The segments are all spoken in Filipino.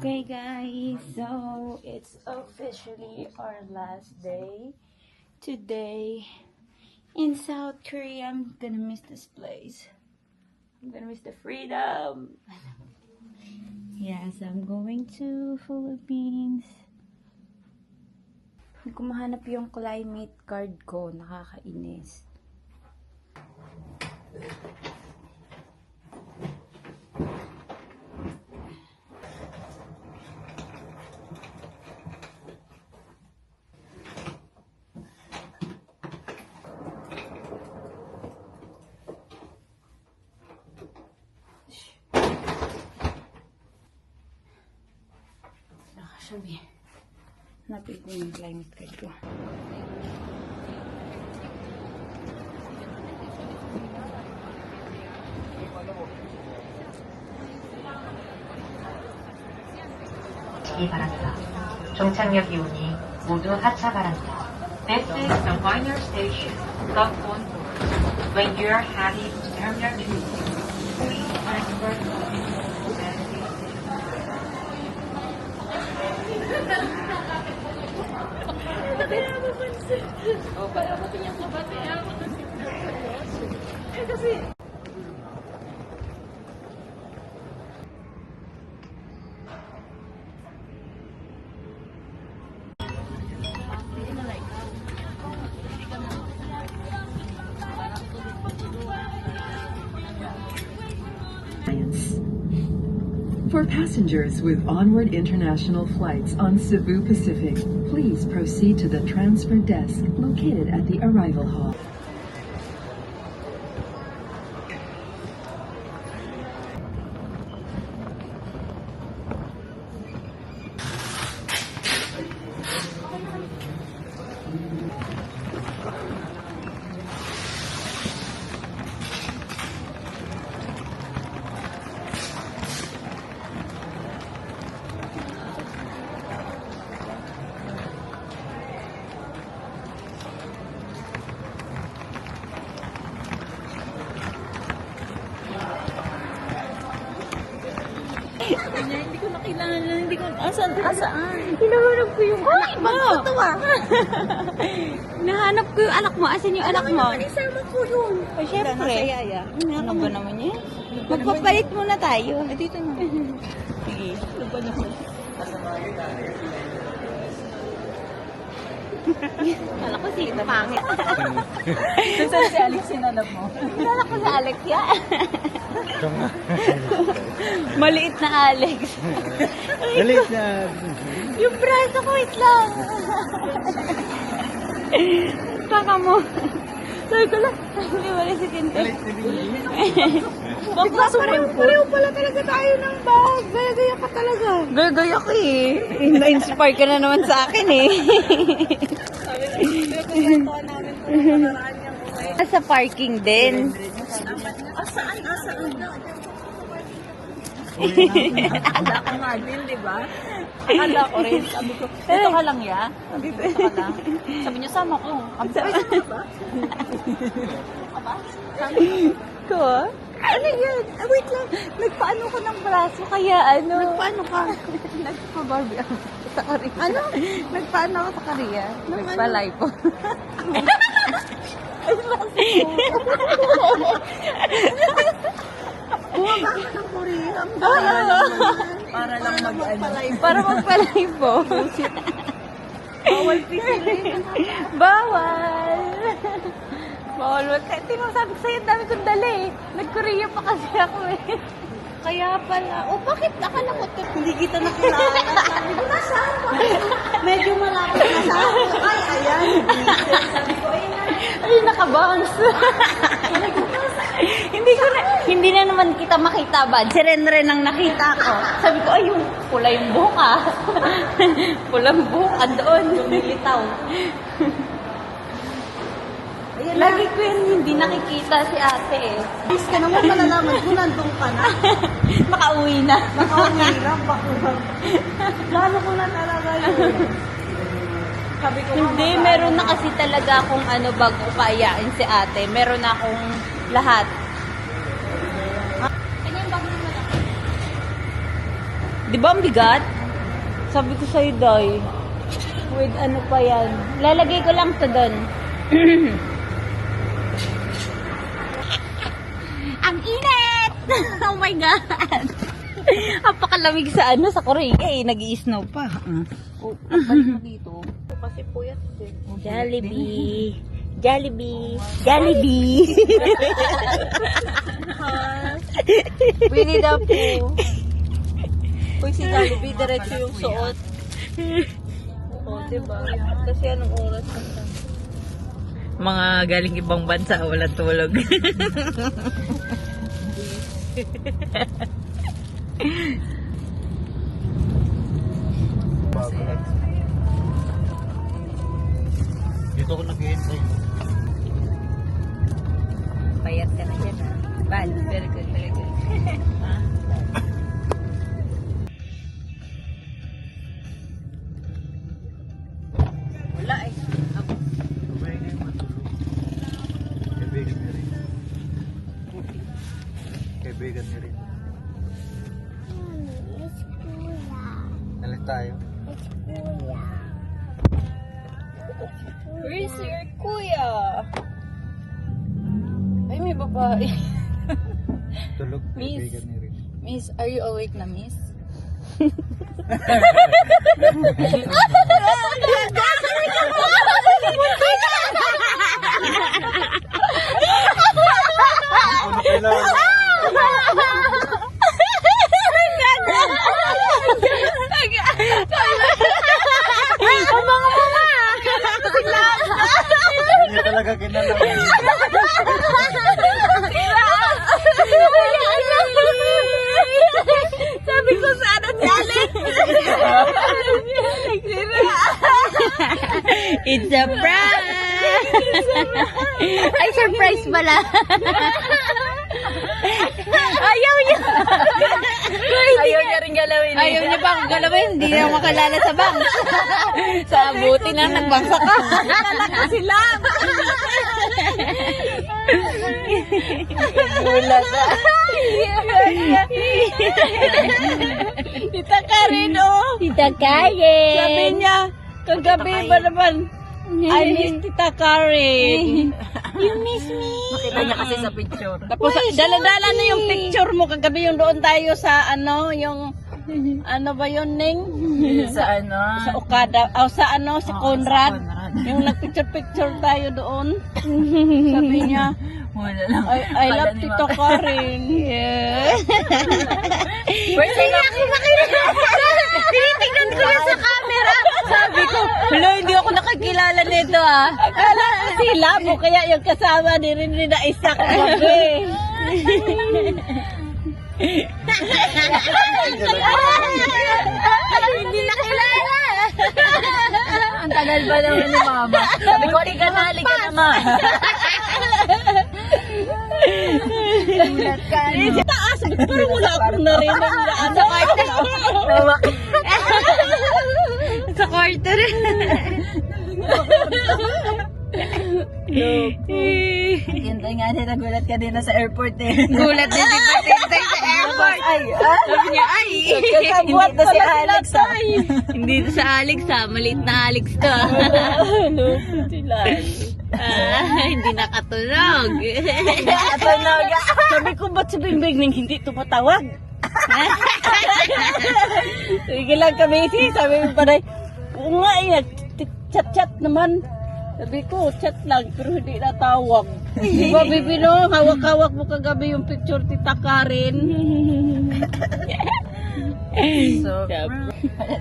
Okay guys, so it's officially our last day today in South Korea. I'm gonna miss this place. I'm gonna miss the freedom. Yes, I'm going to Philippines. Hindi ko mahanap yung climate card ko. Nakakainis. Sabi, hanapin ko yung climate card ko. 시기 바란다. 종착역이 오니 모두 하차 바란다. This is the final station, Dock 1. When you are heading to Terminal 2, please transfer For passengers with onward international flights on Cebu Pacific, please proceed to the transfer desk located at the arrival hall. Hindi ko nakilala, hindi ko, asaan? Hinahanap ko yung anak mo. Nahanap ko yung anak mo, asan yung anak mo? Isama ko yun. Ay, syempre. Ano ba naman yan? Magpapalit muna tayo. Dito na. Sige. Ano ba naman? Kala ko si pangit. Saan si Alex sinanap mo? Kala ko si Alex yan. Maliit na Alex. Maliit na. Yung braso ko, wait lang. Kaka mo. Sabi ko lang, hindi wala si Tinto. Diba, pareho pala talaga tayo ng bag. Gaya-gaya ka talaga. Gaya ko eh. Na-inspire ka na naman sa akin eh. Pinagkukwento namin kung nakaraan niyang okay. Sa parking din. Saan? Akala ko nga din, di ba? Akala ko rin. Sabi ko, dito ka lang ya? Dito ka lang. Sabi niya, sama ko. Sabi ko, ba? Ko? Ano yan? Wait lang. Nagpaano ko ng braso. Kaya ano? Nagpaano ka? Nagpa-Barbie ako sa Korea. Ano? Nagpaano ako sa Korea? Nagpalay po. Bumaba ka ng Korea. Para lang mag-ano. Para magpalay po. Bawal pisilin. Bawal! Bawal. Tingnan sabi ko sa'yo, dami kong dala eh. Nag-Korea pa kasi ako eh. Kaya pala. O bakit nakalakot ka? Hindi kita nakilala. Sabi ko, nasaan ko? Medyo malapit na sa akin. Ay, ayan. Sabi ko, Ay, nakabounce. Hindi na naman kita makita ba? Si Renren ang nakita ko. Sabi ko, ay, yung pula yung buka. Pulang buka doon. Lumilitaw. ayan na. Lagi ko yun hindi nakikita si ate eh. Please ka naman malalaman kung nandun ka na. Makauwi na. Nakahirap, bakulang. Lalo ko na talaga yun. Sabi ko, Hindi, meron na kasi talaga akong ano bago payain si ate. Meron na akong lahat. Di ba ang bigat? Sabi ko sa'yo, Day. With ano pa yan. Lalagay ko lang to doon. Ang init! Oh my God! Apakalamig sa ano, sa Korea eh. Nag-i-snow pa. Oh, balik mo dito. Kasi puyat din. Jollibee. Jollibee. Jollibee. Winnie the Pooh. Uy, si Jollibee, diretso yung suot. Oo, diba? Kasi anong oras na siya? Mga galing ibang bansa, walang tulog. Dito ako nag-iintay. Payat ka na dyan, ha? Bal, very good, very good. Wala eh. Kumain na yung matulog. Kaibigan niya rin. Kaibigan niya rin. Nalit tayo. Where's your kuya? Ay, may babae. Tulog, Miss. kaibigan niya rin. Miss, are you awake na, miss? Ano kailangan? Hindi talaga kinala. Sabi ko sana galing. It's a prank. Ay, surprise pala. Ayaw niya. Ayaw niya rin galawin. Ayaw niya pa akong galawin. Hindi na makalala sa bank. Sa buti na nagbangsa ka. Talaga sila. Mula ka. Tita Karen, oh. Tita Karen. Sabi niya, kagabi ba naman? I miss Tita Karen. You miss me. Makita niya kasi sa picture. Tapos, dala-dala na yung picture mo. Kagabi yung doon tayo sa yung, ano ba yun, Ning? Sa ano? Sa Okada. Sa sa Conrad. Yung nagpicture-picture tayo doon. Sabi niya, Wala lang. I love Tita Karen. Yeah. First time ako tinitignan ko yan sa camera. Sabi ko, hala, hindi ako nakakilala nito ah. Akala ko sila mo, kaya yung kasama ni rin na isa kagabi. Hindi nakilala. Ang tagal ba naman ni Mama? Sabi ko, halika na, halika na, Ma. Gulat ka, no? Sa taas, parang wala akong narinig na ano. Sa quarter. Hintay nga din, nagulat ka din na sa airport eh. Gulat din si Patintay sa airport. Sabi niya, ay. Kasabwat na si Alex ah. Hindi to sa Alex ah. Maliit na Alex to ah. Ano sila? Hindi nakatulog. Nakatunog. Sabi ko, ba't si Bingbing nang hindi tumatawag? Sige lang kami, sabi mo pa rin, oo nga eh, chat-chat naman. Sabi ko, chat lang, pero hindi natawag. Di ba, Bibi, no? Hawak-hawak mo kagabi yung picture Tita Karen.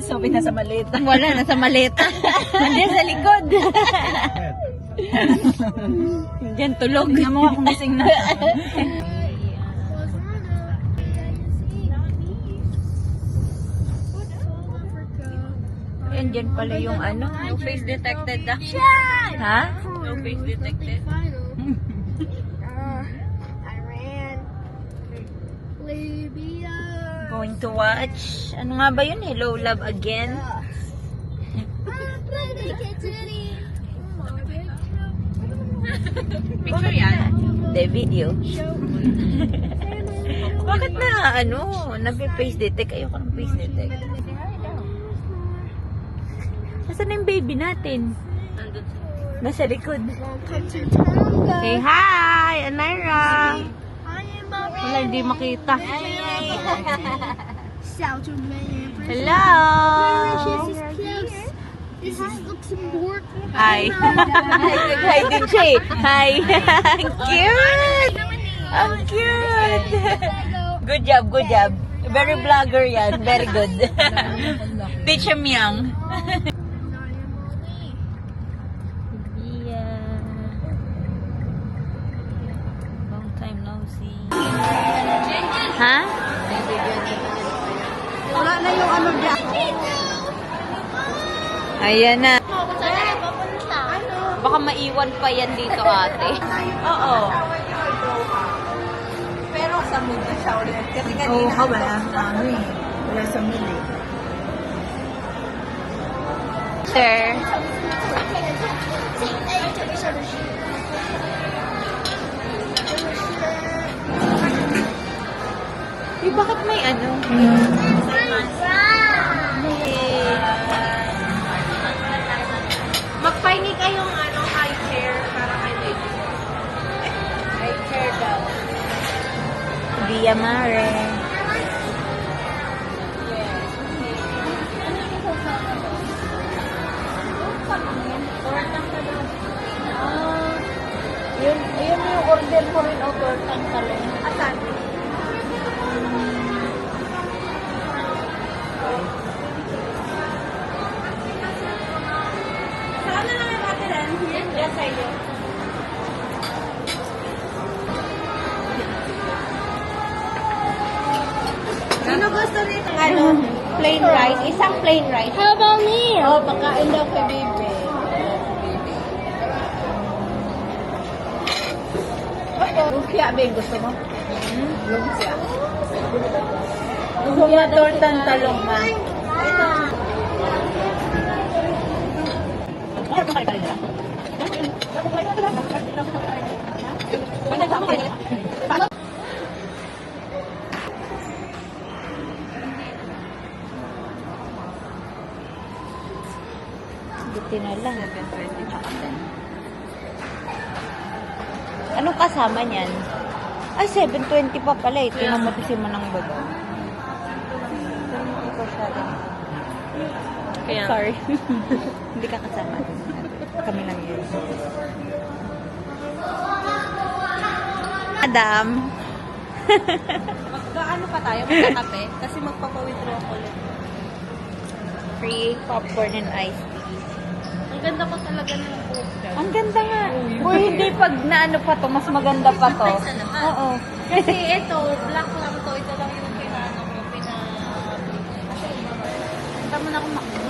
So, nasa maleta. Wala, nasa maleta. Nandiyan sa likod. Diyan tulog. Tingnan mo nga kung gising na. Ayan, dyan pala yung ano. No face detected na. Ha? No face detected. Going to watch. Ano nga ba yun? Hello, Love Again? Picture yan. The video. Bakit na, nabi-face detect? Ayoko ng face detect. Nasaan na yung baby natin? Nasa likod. Say hi, Anira. Wala, hindi makita. Hello. This is Luxembourg. Hi. Hi din siya eh. Hi. Ang cute. Ang cute. Good job, good job. Very vlogger yan. Very good. Teach him young. Long time no see. Ha? Wala na yung ano dyan. Ayan na. Baka maiwan pa yan dito, ate. Oo. Pero sa mood na siya ulit. Kasi Oo, kanina, Wala sa mili. Sir. Bakit may ano? magpahingi kayong high chair para kay baby. High chair daw. Via Mare. Yun yung order ko rin o tortang talong. Asan? Saan na lang yung matilan? Yes, I do. Sino gusto nito? Plain rice? Isang plain rice. How about me? Oh, pagkain daw kay baby. Lumpia, babe. Gusto mo? Lumpia. Lumpia, tortang talong, ma. Buti na lang. Anong kasama niyan? Ay, 720 pa pala eh. Tinamatisin mo ng bago. Kaya, Sorry. Hindi ka kasama. Kami lang yun. Madam. magkaano pa tayo? Magkakape? Kasi magpapa-withdraw ako ulit. Free popcorn and iced tea. Ang ganda ko talaga ng buhok. Ang ganda nga. Uy, hindi pag naano pa to, mas maganda pa to. Oo. Kasi ito, black lang to. Ito lang yung kailangan ko. Punta mo na akong makino.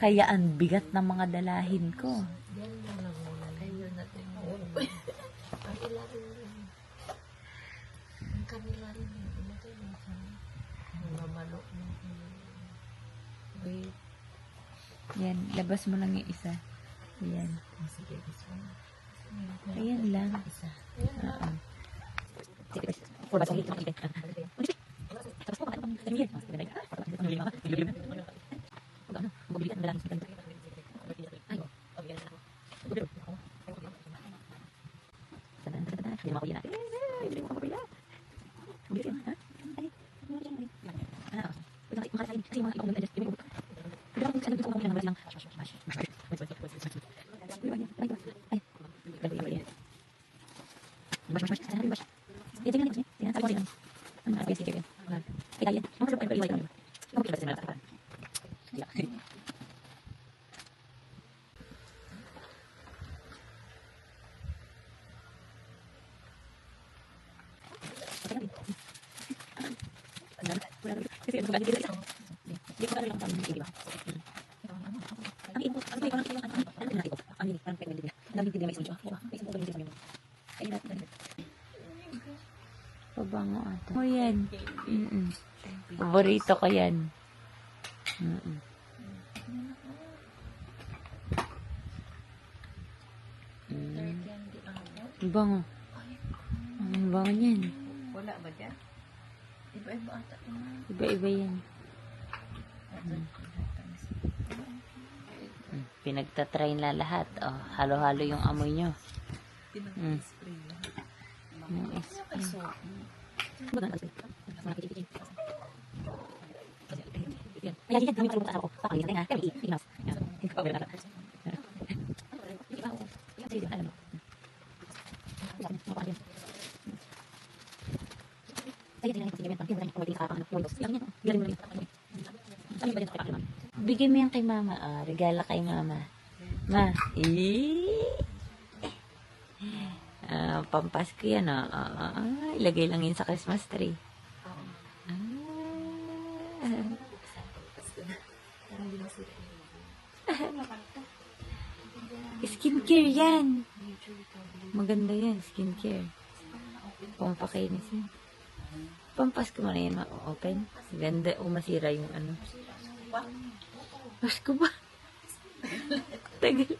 Kaya ang bigat ng mga dalahin ko. Yan, labas mo lang yung isa. Yan. Ayan lang. Oo. Pabango ata. O yan. Paborito ko yan. Ang bango. Ang bango niyan. Wala ba dyan? Iba-iba ata. Iba-iba yan. Pinagtatry na lahat. Oh, halo-halo yung amoy nyo. Yung spray. Bigyan mo yan kay mama. Oh, regala kay mama. Ma. Pampasko yan. Ilagay lang yun sa Christmas tree. Skincare yan. Maganda yan, skincare. Pampakinis yan. Pampasko mo na yan, ma-open. Ganda, masira yung ano. Pasko ba? Tagal.